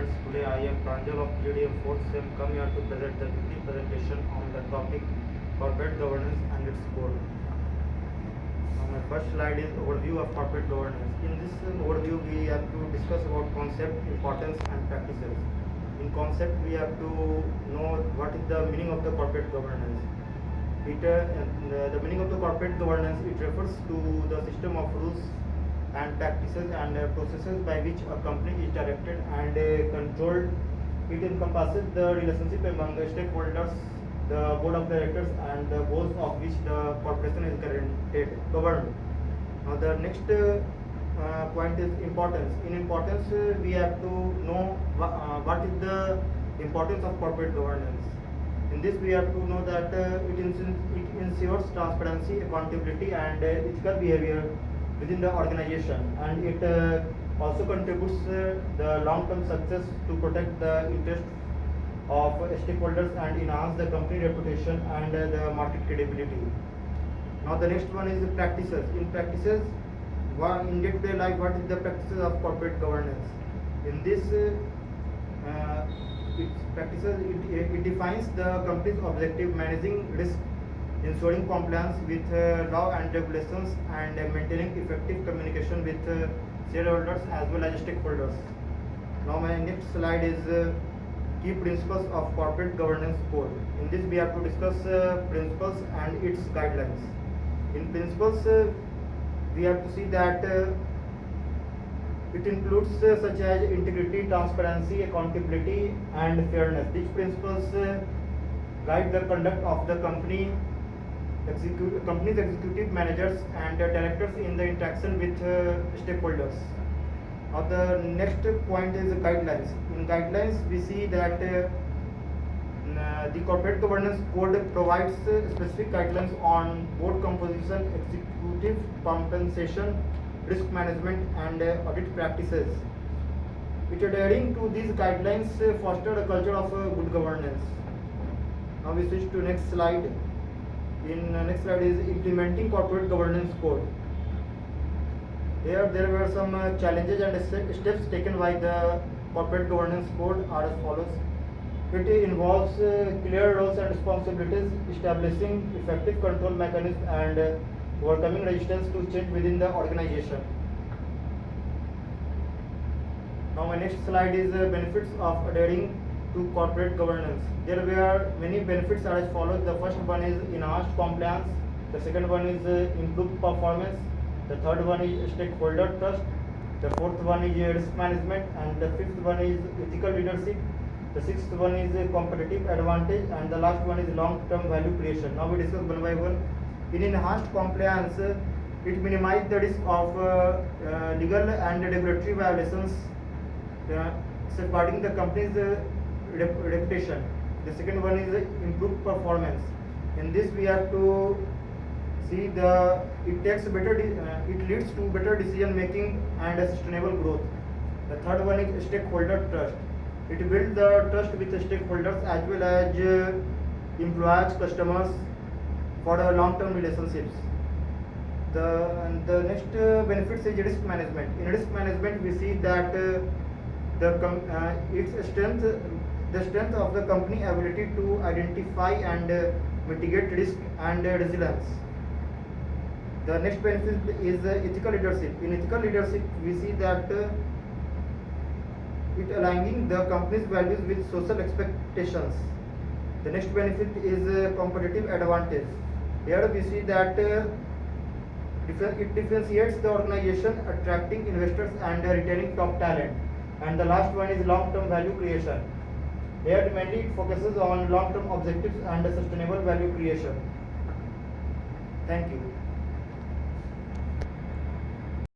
students, today I am Pranjal of PGDM 4th Sem come here to present the PPT presentation on the topic corporate governance and its core. Now my first slide is overview of corporate governance. In this overview we have to discuss about concept, importance and practices. In concept we have to know what is the meaning of the corporate governance. The meaning of the corporate governance, it refers to the system of rules and practices and processes by which a company is directed and controlled. It encompasses the relationship among the stakeholders, the board of directors and the goals of which the corporation is governed. Now the next point is importance. In importance we have to know what is the importance of corporate governance. In this we have to know that it ensures transparency, accountability and ethical behavior within the organization, and it also contributes the long-term success to protect the interests of stakeholders and enhance the company reputation and the market credibility. Now the next one is the practices. In practices, in day-to-day life, what is the practices of corporate governance? In this it defines the company's objective, managing risk, ensuring compliance with law and regulations, and maintaining effective communication with shareholders as well as stakeholders. Now my next slide is key principles of corporate governance code. In this we have to discuss principles and its guidelines. In principles we have to see that it includes such as integrity, transparency, accountability and fairness. These principles guide the conduct of the company's executive managers and directors in the interaction with stakeholders. Now the next point is guidelines. In guidelines we see that the corporate governance code provides specific guidelines on board composition, executive compensation, risk management and audit practices. It adhering to these guidelines foster a culture of good governance. Now we switch to next slide. In next slide is implementing corporate governance code. Here there were some challenges and steps taken by the corporate governance code are as follows. It involves clear roles and responsibilities, establishing effective control mechanisms and overcoming resistance to change within the organization. Now my next slide is benefits of adhering to corporate governance. There were many benefits are as follows. The first one is enhanced compliance, the second one is improved performance, the third one is stakeholder trust, the fourth one is risk management, and the fifth one is ethical leadership, the sixth one is competitive advantage, and the last one is long-term value creation. Now we discuss one by one. In enhanced compliance, it minimizes the risk of legal and regulatory violations, safeguarding the company's reputation. The second one is improved performance. In this we have to see it leads to better decision making and sustainable growth. The third one is stakeholder trust. It builds the trust with the stakeholders as well as employees, customers for the long-term relationships. The next benefits is risk management. In risk management we see that the strength of the company ability to identify and mitigate risk and resilience. The next benefit is ethical leadership. In ethical leadership we see that it aligning the company's values with social expectations. The next benefit is competitive advantage. Here we see that it differentiates the organization, attracting investors and retaining top talent. And the last one is long-term value creation. Here mainly it focuses on long-term objectives and sustainable value creation. Thank you.